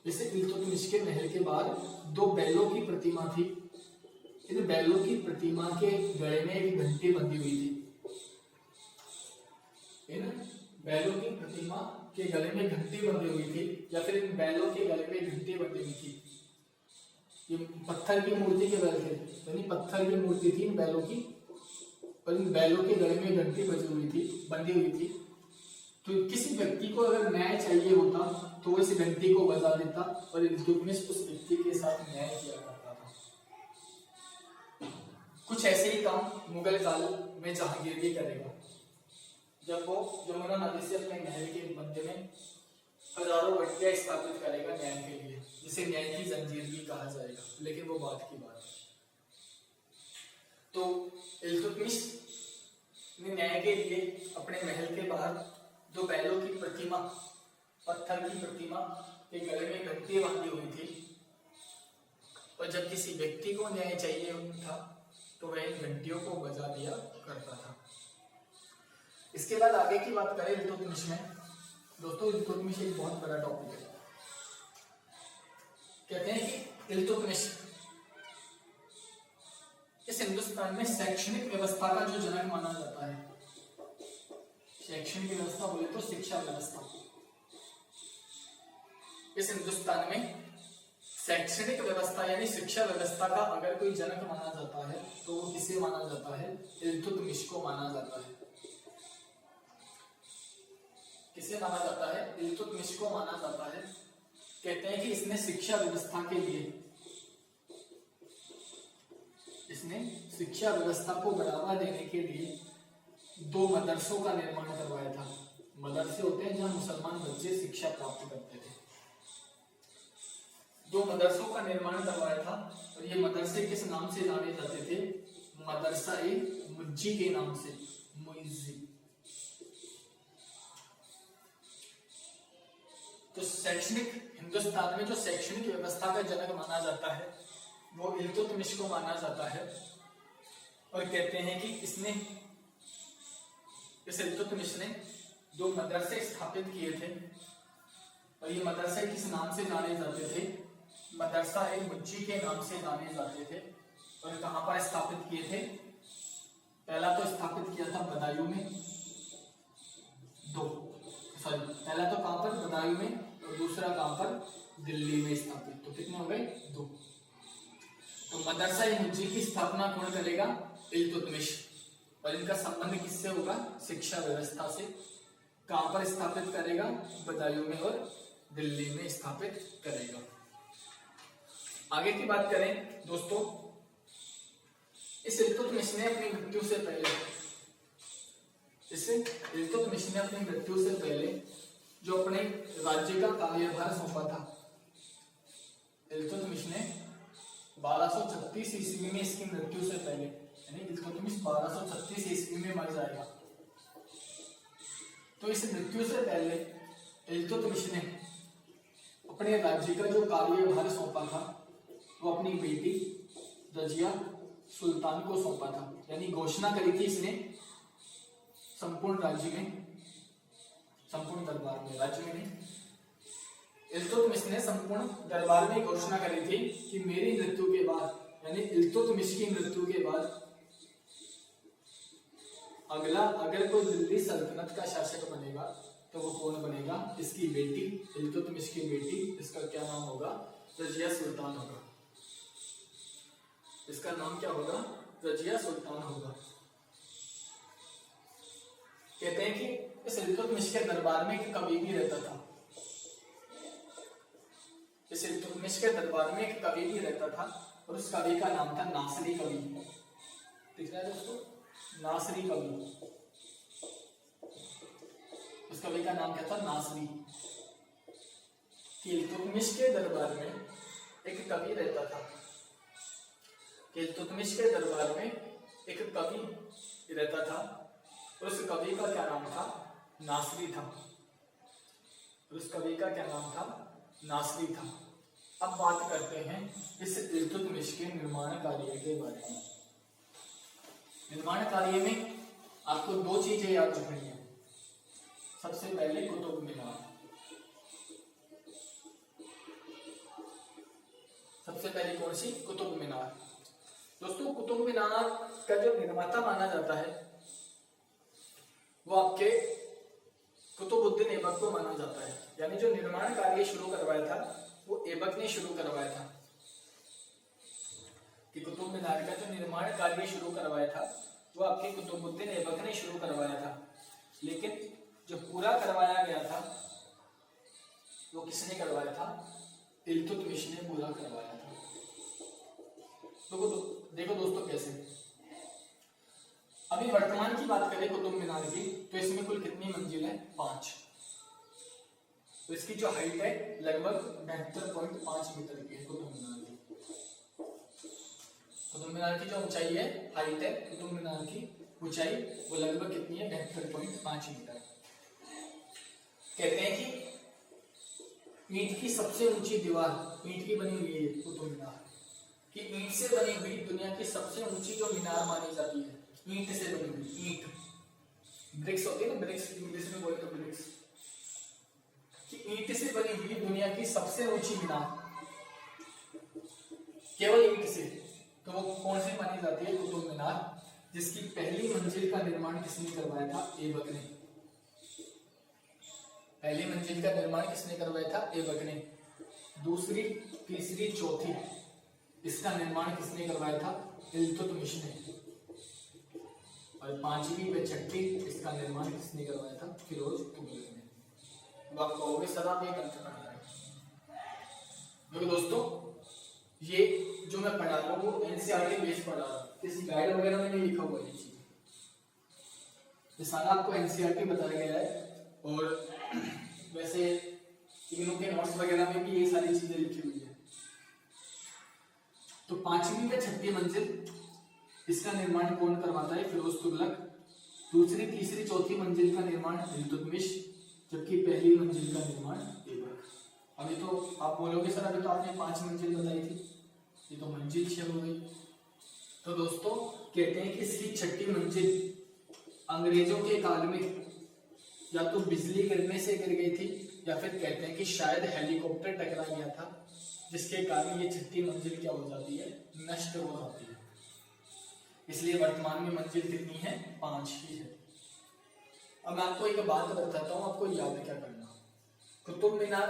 जैसे इल्तुतमिश के महल के बाहर 2 बैलों की प्रतिमा थी। इन बैलों की प्रतिमा के गले में एक घंटी बंधी हुई थी। इन बैलों की प्रतिमा के गले में घंटी बंधी हुई थी, या फिर इन बैलों के गले में घंटी बंधी हुई थी। ये पत्थर की मूर्ति के बैल थे, यानी पत्थर की मूर्ति थी इन बैलों की, और इन बैलों के गले में घंटी बंधी हुई थी। तो किसी व्यक्ति को अगर न्याय चाहिए होता तो वो इस घंटी को बजा देता, और इल्तुतमिश उस व्यक्ति के साथ न्याय किया करता था। कुछ ऐसे ही काम मुगल काल में जहांगीर भी करेगा, जब वो यमुना नदी से अपने महल के मध्य में हजारों भट्टियां स्थापित करेगा न्याय के लिए, जिसे न्याय की जंजीर भी कहा जाएगा, लेकिन वो बात की बात है। तो इल्तुतमिश ने न्याय के लिए अपने महल के बाहर 2 बैलों की प्रतिमा, पत्थर की प्रतिमा के गले में घंटी बांधी हुई थी, और जब किसी व्यक्ति को न्याय चाहिए था तो वह इन घंटियों को बजा दिया करता था। इसके बाद आगे की बात करें इल्तुतमिश में, दोस्तों इल्तुतमिश एक बहुत बड़ा टॉपिक है। कहते हैं कि इल्तुतमिश इस हिंदुस्तान में शैक्षणिक व्यवस्था का जो जनक माना जाता है, शैक्षणिक व्यवस्था बोले तो शिक्षा व्यवस्था, इस हिंदुस्तान में शैक्षणिक व्यवस्था यानी शिक्षा व्यवस्था का अगर कोई जनक माना जाता है तो वो किसे माना जाता है? इल्तुतमिश को माना जाता है। किसे माना जाता है? इल्तुतमिश को माना जाता है। कहते हैं कि इसने शिक्षा व्यवस्था के लिए, इसने शिक्षा व्यवस्था को बढ़ावा देने के लिए 2 मदरसों का निर्माण करवाया था। मदरसे होते हैं जहां मुसलमान बच्चे शिक्षा प्राप्त करते थे। 2 मदरसों का निर्माण करवाया था और ये मदरसे किस नाम से जाने जाते थे? मदरसा ए मुज्जी के नाम से, मुइज्जी। तो शैक्षणिक, हिंदुस्तान में जो शैक्षणिक व्यवस्था का जनक माना जाता है वो इल्तुतमिश को माना जाता है। और कहते हैं कि इसने, इस इल्तुतमिश ने 2 मदरसे स्थापित किए थे और ये मदरसे किस नाम से जाने जाते थे? मदरसा ए मुज्जी के नाम से जाने जाते थे। और कहां पर स्थापित किए थे? पहला तो स्थापित किया था बदायूं में, पहला तो कहां पर? बदायूं में, और दूसरा कहां पर? दिल्ली में स्थापित। तो कितने हो गए? 2। तो मदरसा ए मुज्जी की स्थापना कौन करेगा? इल्तुतमिश। और इनका संबंध किससे होगा? शिक्षा व्यवस्था से। कहां पर स्थापित करेगा? बदायूं में और दिल्ली में स्थापित करेगा। आगे की बात करें दोस्तों, इस इल्तुतमिश ने अपनी मृत्यु से पहले, जो अपने राज्य का कार्यभार सौंपा था, इल्तुतमिश ने 1236 ईस्वी में, इसकी मृत्यु से पहले, यानी इल्तुतमिश 1236 ईस्वी में मर जाएगा। तो इस मृत्यु से पहले इल्तुतमिश ने अपने राज्य का जो कार्यभार सौंपा था वो अपनी बेटी रजिया सुल्तान को सौंपा था। यानी घोषणा करी थी इसने संपूर्ण राज्य में, संपूर्ण दरबार में, राज्य में नहीं, इल्तुतमिश ने संपूर्ण दरबार में घोषणा करी थी कि मेरी मृत्यु के बाद, यानी इल्तुतमिश की मृत्यु के बाद अगला अगर कोई दिल्ली सल्तनत का शासक बनेगा तो वो कौन बनेगा? इसकी बेटी, इल्तुतमिश की बेटी, इसका क्या नाम होगा? रजिया सुल्तान होगा। इसका नाम क्या होगा? रजिया सुल्तान होगा। कहते हैं कि इस इल्तुतमिश के दरबार में एक कवि भी रहता था। इस इल्तुतमिश के दरबार में एक कवि भी रहता था और उस कवि का नाम था नासरी कवि। दिख रहा है दोस्तों? नासरी कवि। उस कवि का नाम क्या था? नासरी। इल्तुतमिश के दरबार में एक कवि रहता था। इल्तुतमिश के दरबार में एक कवि रहता था और उस कवि का क्या नाम था? नासरी था। उस कवि का क्या नाम था? नासरी था। अब बात करते हैं इस इल्तुतमिश के निर्माण कार्य के बारे में। निर्माण कार्य में आपको 2 चीजें याद रखनी है। सबसे पहले कुतुब मीनार। सबसे पहले कौन सी? कुतुब मीनार। दोस्तों कुतुब मीनार का जो निर्माता माना जाता है वो आपके कुतुबुद्दीन ऐबक को माना जाता है। यानी जो निर्माण कार्य शुरू करवाया था वो ऐबक ने शुरू करवाया था। कि कुतुब मीनार का जो निर्माण कार्य शुरू करवाया था वो आपके कुतुबुद्दीन ऐबक ने शुरू करवाया था। लेकिन जो पूरा करवाया गया था वो किसने करवाया था? इल्तुतमिश ने पूरा करवाया था। तो देखो दोस्तों कैसे, अभी वर्तमान की बात करें कुतुब मीनार की तो इसमें कुल कितनी मंजिल है? 5। तो इसकी जो हाइट है लगभग 72.5 मीटर की है कुतुब मीनार की। कुतुब मीनार की जो ऊंचाई है, हाइट है कुतुब मीनार की ऊंचाई, वो लगभग कितनी है? 72.5 मीटर। कहते हैं कि ईंट की सबसे ऊंची दीवार ईंट की बनी हुई है कुतुब मीनार, कि ईंट से बनी हुई दुनिया की सबसे ऊंची जो मीनार मानी जाती है, ईंट से बनी हुई। ईंट, ब्रिक्स होती है ना, ब्रिक्स इंग्लिश में बोले तो ब्रिक्स, कि ईंट से बनी हुई दुनिया की सबसे ऊंची मीनार केवल ईंट से। तो तो वो कौन सी मानी जाती है? कुतुब मीनार, जिसकी पहली मंजिल का निर्माण किसने करवाया था? ऐबक ने। पहली मंजिल का निर्माण किसने करवाया था? ऐबक ने। दूसरी, तीसरी, चौथी, इसका निर्माण किसने करवाया था? इल्तुतमिश ने। और पांचवी व छठी, इसका निर्माण किसने करवाया था? फिरोज तुगलक ने। अब आप कहोगे सर आप ये कंसेप्ट पढ़ा रहे हैं। देखो दोस्तों, ये जो मैं पढ़ा रहा हूँ वो एनसीईआरटी बेस्ड पढ़ा रहा हूँ, किसी गाइड वगैरह में नहीं लिखा हुआ ये चीज। ये सारा आपको एनसीईआरटी बताया गया है, और वैसे इग्नू के नोट्स वगैरह में भी ये सारी चीजें लिखी हुई है। तो पांचवी व छठी मंजिल, इसका निर्माण कौन करवाता है? फिरोज तुगलक। दूसरी, तीसरी, चौथी मंजिल का निर्माण इल्तुतमिश, जबकि पहली मंजिल का निर्माण ऐबक। अभी तो आप बोलोगे सर अभी तो आपने 5 मंजिल बताई थी, ये तो मंजिल 6 हो गई। तो दोस्तों कहते हैं कि इसकी छठी मंजिल अंग्रेजों के काल में या तो बिजली गिरने से गिर गई थी, या फिर कहते हैं कि शायद हेलीकॉप्टर टकरा गया था, जिसके कारण ये छठी मंजिल क्या हो जाती है? नष्ट हो जाती है। इसलिए वर्तमान में मंजिल कितनी है? 5 ही है। अब मैं आपको एक बात बताता हूँ, आपको याद क्या करना। कुतुब मीनार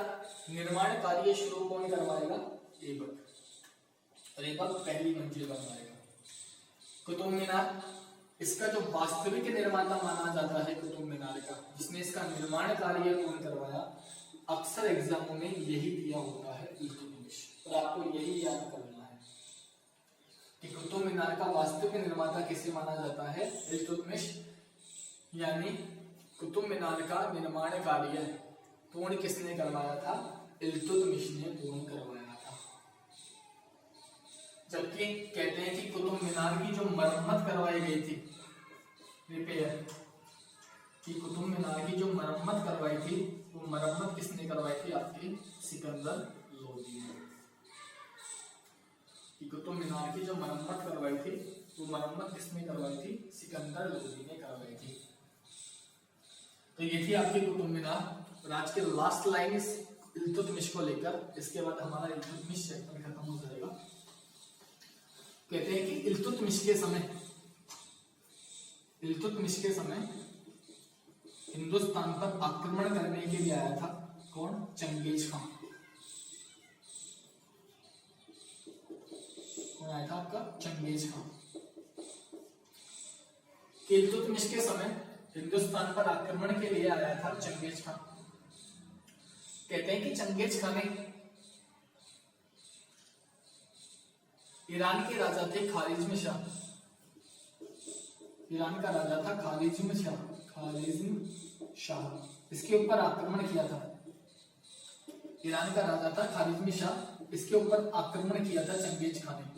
निर्माण कार्य शुरू कौन करवाएगा? ऐबक। और ऐबक पहली मंजिल बनवाएगा। कुतुब मीनार, इसका जो वास्तविक निर्माता माना जाता है कुतुब मीनार का, जिसने इसका निर्माण कार्य कौन करवाया, अक्सर एग्जामों में यही दिया होता है, इल्तुतमिश। और आपको यही याद करना है कि कुतुब मीनार का वास्तविक निर्माता किसे माना जाता है? इल्तुतमिश। यानी कुतुब मीनार का निर्माण कार्य पूर्ण किसने करवाया था? इल्तुतमिश ने पूर्ण करवाया था। जबकि कहते हैं कि कुतुब मीनार की जो मरम्मत करवाई गई थी, रिपेयर की, कुतुब मीनार की जो मरम्मत करवाई थी, वो मरम्मत किसने करवाई थी? आपकी सिकंदर लोदी ने। कुतुब मीनार की जो मरम्मत करवाई थी, वो मरम्मत किसने करवाई थी? सिकंदर लोदी ने करवाई थी। तो ये थी आपकी कुतुब मीनार। और आज के लास्ट लाइन इस इल्तुतमिश को लेकर, इसके बाद हमारा इल्तुतमिश चैप्टर खत्म हो जाएगा। कहते हैं कि इल्तुतमिश के समय हिंदुस्तान पर आक्रमण करने के लिए आया था कौन? Genghis Khan. कौन आया था आपका? Genghis Khan. इल्तुतमिश के समय हिंदुस्तान पर आक्रमण के लिए आया था चंगेज खान। कहते हैं कि चंगेज खान ईरान के राजा थे खारिज्म शाह। ईरान का राजा था खारिज्म शाह, इसके ऊपर आक्रमण किया था। ईरान का राजा था खारिज्म शाह, इसके ऊपर आक्रमण किया था चंगेज खान ने।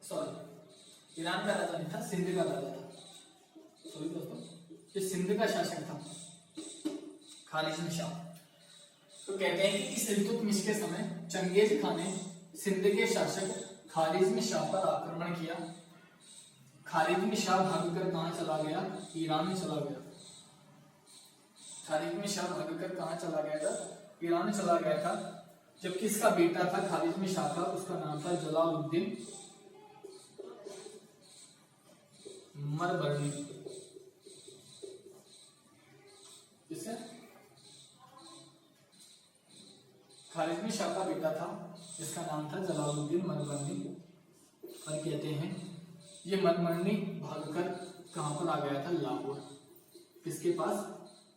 सॉरी, ईरान का राजा नहीं था, सिंध का राजा था। सॉरी दोस्तों, ये सिंध का शासक था खारिज्म शाह। तो कहते हैं कि इस इल्तुतमिश के समय चंगेज खान ने सिंध के शासक खारिज्म शाह पर आक्रमण किया। खारिज्म शाह भागकर कहां चला गया? ईरान चला गया। खारिज्म शाह भागकर कहां चला गया था? ईरान चला गया था। जबकि इसका बेटा था खारिज्म शाह का, उसका नाम था जलालुद्दीन मरबर्नी। किससे? खारिज्मी शाह का बेटा था, इसका नाम था जलालुद्दीन मरबर्नी। और कहते हैं ये मरबर्नी भागकर कहां पर आ गया था? लाहौर। किसके पास?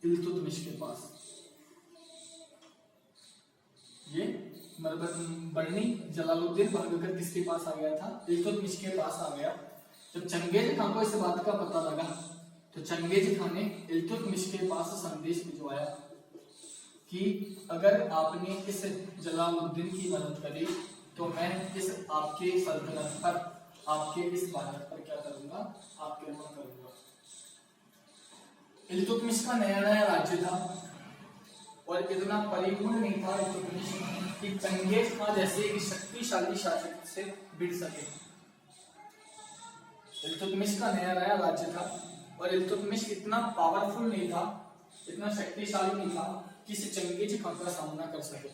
इल्तुतमिश के पास। ये मरबर्नी जलालुद्दीन भागकर किसके पास आ गया था? इल्तुतमिश के पास आ गया। जब चंगेज खान को इस बात का पता लगा तो चंगेज खान ने इल्तुतमिश के पास संदेश भिजवाया कि अगर आपने इस जलालुद्दीन की मदद करी तो मैं इस आपके सल्तनत पर, आपके इस भारत पर क्या करूंगा? आक्रमण करूंगा। इल्तुतमिश का नया नया राज्य था और इतना परिपूर्ण नहीं था इल्तुतमिश कि चंगेज खान जैसे एक शक्तिशाली शासक से भिड़ सके। इल्तुतमिश का नया नया राज्य था और इल्तुतमिश इतना पावरफुल नहीं था, इतना शक्तिशाली नहीं था कि इसे चंगेज खान का सामना कर सके।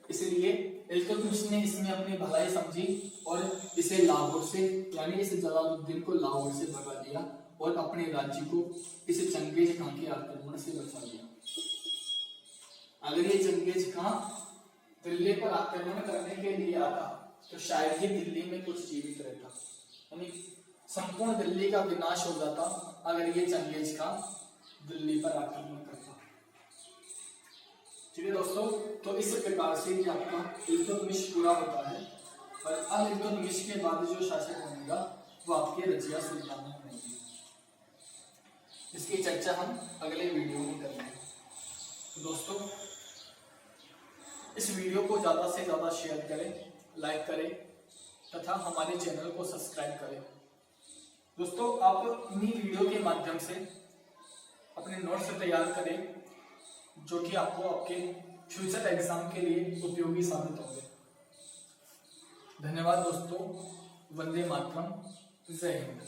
इसलिए इल्तुतमिश ने इसमें अपनी भलाई समझी और इसे लाहौर से यानी इस जलालुद्दीन को लाहौर से भगा दिया और अपने राज्य को इस चंगेज खां के आक्रमण से बचा लिया। अगर ये चंगेज खां दिल्ली पर आक्रमण करने के लिए आता तो शायद ही दिल्ली में कुछ जीवित रहता, यानी संपूर्ण दिल्ली का विनाश हो जाता अगर ये चंगेज खां दिल्ली पर आक्रमण करता। ठीक है दोस्तों, तो इस प्रकार से ये आपका इल्तुतमिश पूरा होता है और अब इल्तुतमिश के बाद जो शासक बनेगा वो आपके रजिया सुल्तान बनेंगे। इसकी चर्चा हम अगले वीडियो में करेंगे। तो दोस्तों इस वीडियो को ज्यादा से ज्यादा शेयर करें, लाइक करें तथा हमारे चैनल को सब्सक्राइब करें। दोस्तों आप इन्हीं वीडियो के माध्यम से अपने नोट्स तैयार करें जो कि आपको आपके फ्यूचर एग्जाम के लिए उपयोगी साबित होंगे। धन्यवाद दोस्तों, वंदे मातरम, जय हिंद।